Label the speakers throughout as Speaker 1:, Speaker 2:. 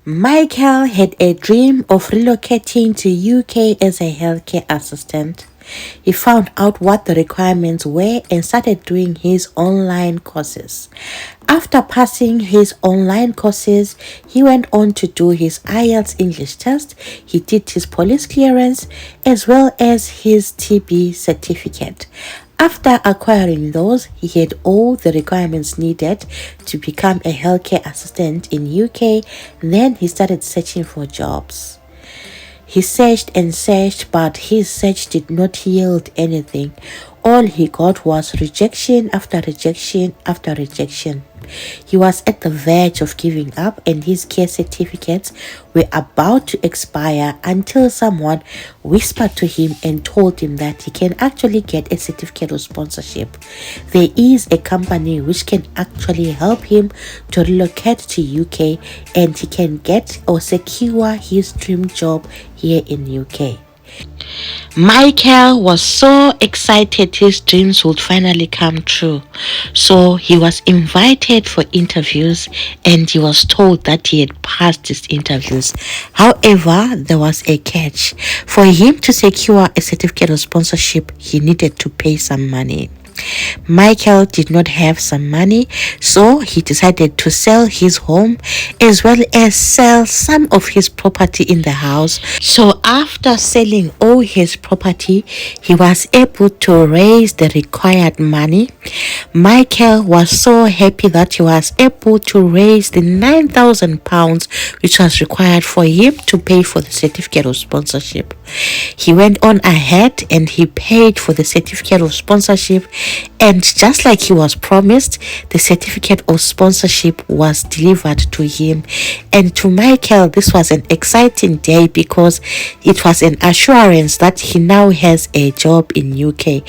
Speaker 1: Michael had a dream of relocating to UK as a healthcare assistant. He found out what the requirements were and started doing his online courses. After passing his online courses, he went on to do his IELTS English test. He did his police clearance as well as his TB certificate. After acquiring those, he had all the requirements needed to become a healthcare assistant in UK. Then he started searching for jobs. He searched and searched, but his search did not yield anything. All he got was rejection after rejection after rejection. He was at the verge of giving up, and his care certificates were about to expire until someone whispered to him and told him that he can actually get a certificate of sponsorship. There is a company which can actually help him to relocate to UK, and he can get or secure his dream job here in UK. Michael was so excited his dreams would finally come true. So he was invited for interviews and he was told that he had passed his interviews. However, there was a catch. For him to secure a certificate of sponsorship, he needed to pay some money. Michael did not have some money, so he decided to sell his home as well as sell some of his property in the house. So after selling all his property, he was able to raise the required money. Michael was so happy that he was able to raise the £9,000 which was required for him to pay for the certificate of sponsorship. He went on ahead and he paid for the certificate of sponsorship, and just like he was promised, the certificate of sponsorship was delivered to him. And to Michael, this was an exciting day because it was an assurance that he now has a job in UK.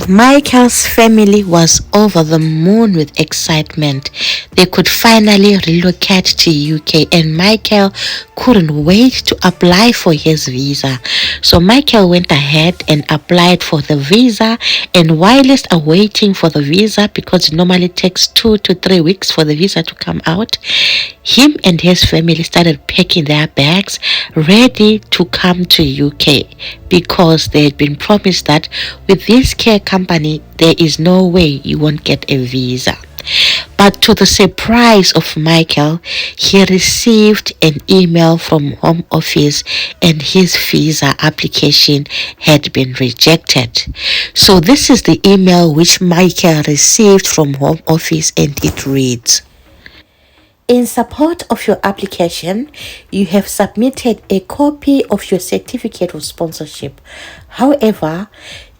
Speaker 1: Michael's family was over the moon with excitement. They could finally relocate to UK, and Michael couldn't wait to apply for his visa. So Michael went ahead and applied for the visa, and whilst awaiting for the visa, because it normally takes 2 to 3 weeks for the visa to come out, him and his family started packing their bags ready to come to UK because they had been promised that with this care company there is no way you won't get a visa. But to the surprise of Michael, he received an email from Home Office and his visa application had been rejected. So this is the email which Michael received from Home Office, and it reads: in support of your application, you have submitted a copy of your certificate of sponsorship. However,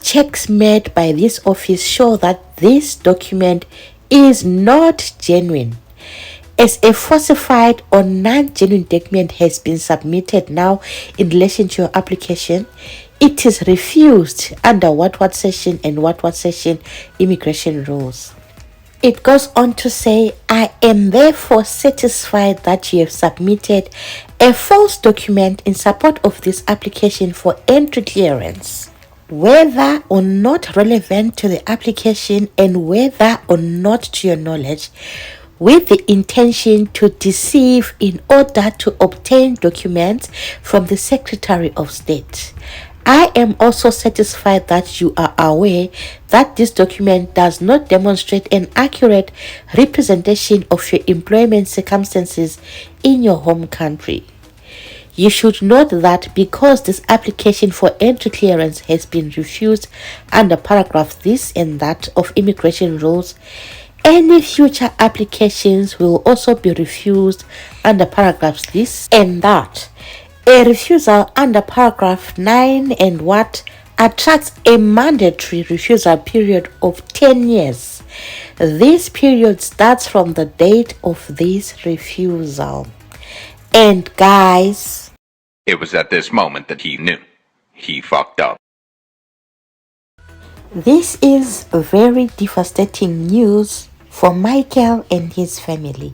Speaker 1: checks made by this office show that this document is not genuine. As a falsified or non-genuine document has been submitted now in relation to your application, it is refused under what section and what section immigration rules. It goes on to say, I am therefore satisfied that you have submitted a false document in support of this application for entry clearance. Whether or not relevant to the application and whether or not to your knowledge, with the intention to deceive in order to obtain documents from the Secretary of State. I am also satisfied that you are aware that this document does not demonstrate an accurate representation of your employment circumstances in your home country. You should note that because this application for entry clearance has been refused under paragraph this and that of immigration rules, any future applications will also be refused under paragraphs this and that. A refusal under paragraph 9 and what attracts a mandatory refusal period of 10 years. This period starts from the date of this refusal. And guys,
Speaker 2: it was at this moment that he knew he fucked up.
Speaker 1: This is very devastating news for Michael and his family.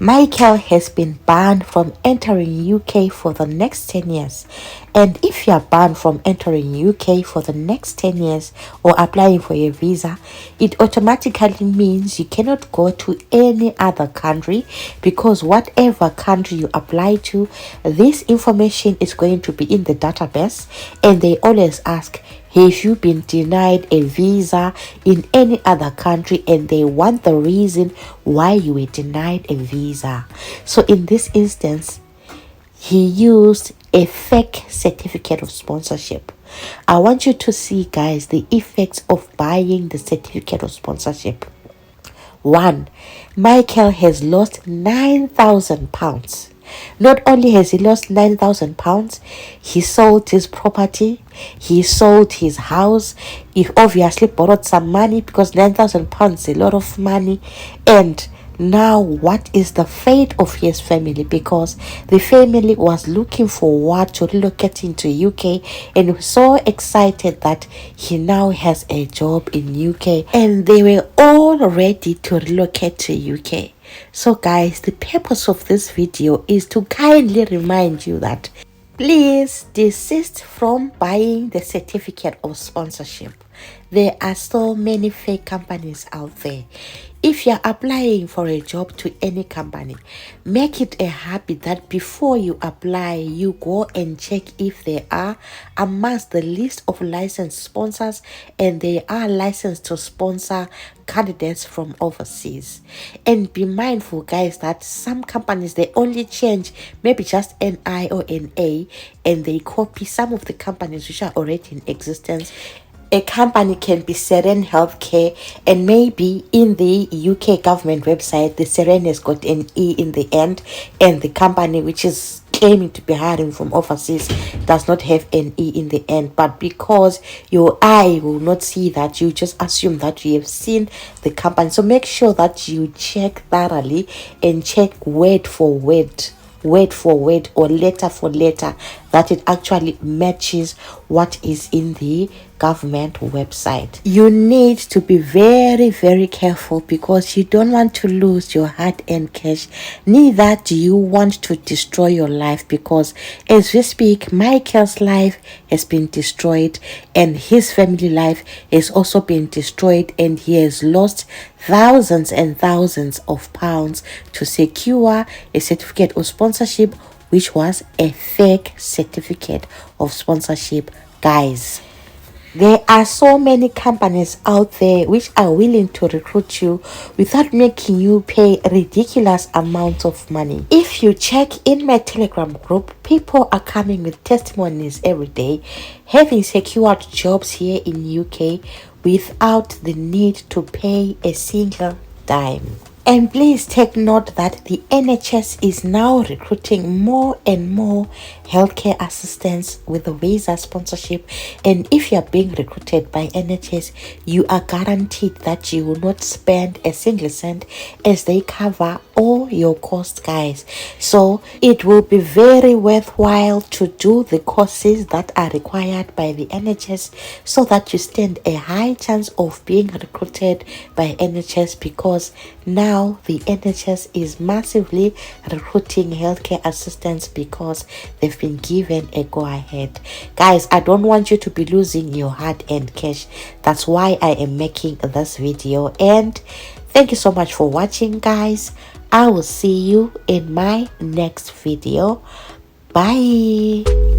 Speaker 1: Michael has been banned from entering UK for the next 10 years. And if you are banned from entering UK for the next 10 years or applying for a visa, it automatically means you cannot go to any other country, because whatever country you apply to, this information is going to be in the database, and they always ask, have you been denied a visa in any other country, and they want the reason why you were denied a visa. So in this instance, he used a fake certificate of sponsorship. I want you to see, guys, the effects of buying the certificate of sponsorship. 1. Michael has lost £9,000. Not only has he lost £9,000, he sold his property, he sold his house, he obviously borrowed some money, because £9,000 is a lot of money. And now what is the fate of his family? Because the family was looking forward to relocate into UK, and was so excited that he now has a job in UK, and they were all ready to relocate to UK. So guys, the purpose of this video is to kindly remind you that please desist from buying the certificate of sponsorship. There are so many fake companies out there. If you're applying for a job to any company, make it a habit that before you apply, you go and check if they are amongst the list of licensed sponsors, and they are licensed to sponsor candidates from overseas. And be mindful, guys, that some companies, they only change maybe just an I or an A, and they copy some of the companies which are already in existence. A company can be Seren Healthcare, and maybe in the UK government website, the Seren has got an E in the end, and the company which is claiming to be hiring from overseas does not have an E in the end. But because your eye will not see that, you just assume that you have seen the company. So make sure that you check thoroughly and check word for word or letter for letter, that it actually matches what is in the government website. You need to be very, very careful, because you don't want to lose your hard-earned cash, neither do you want to destroy your life, because as we speak, Michael's life has been destroyed, and his family life has also been destroyed, and he has lost thousands and thousands of pounds to secure a certificate of sponsorship, which was a fake certificate of sponsorship. Guys, there are so many companies out there which are willing to recruit you without making you pay ridiculous amounts of money. If you check in my Telegram group, people are coming with testimonies every day, having secured jobs here in UK without the need to pay a single dime. And please take note that the NHS is now recruiting more and more healthcare assistants with a visa sponsorship. And if you are being recruited by NHS, you are guaranteed that you will not spend a single cent, as they cover all your costs, guys. So it will be very worthwhile to do the courses that are required by the NHS, so that you stand a high chance of being recruited by NHS, because now the NHS is massively recruiting healthcare assistants because they've been given a go-ahead. Guys, I don't want you to be losing your hard-earned cash. That's why I am making this video. And thank you so much for watching, guys. I will see you in my next video. Bye.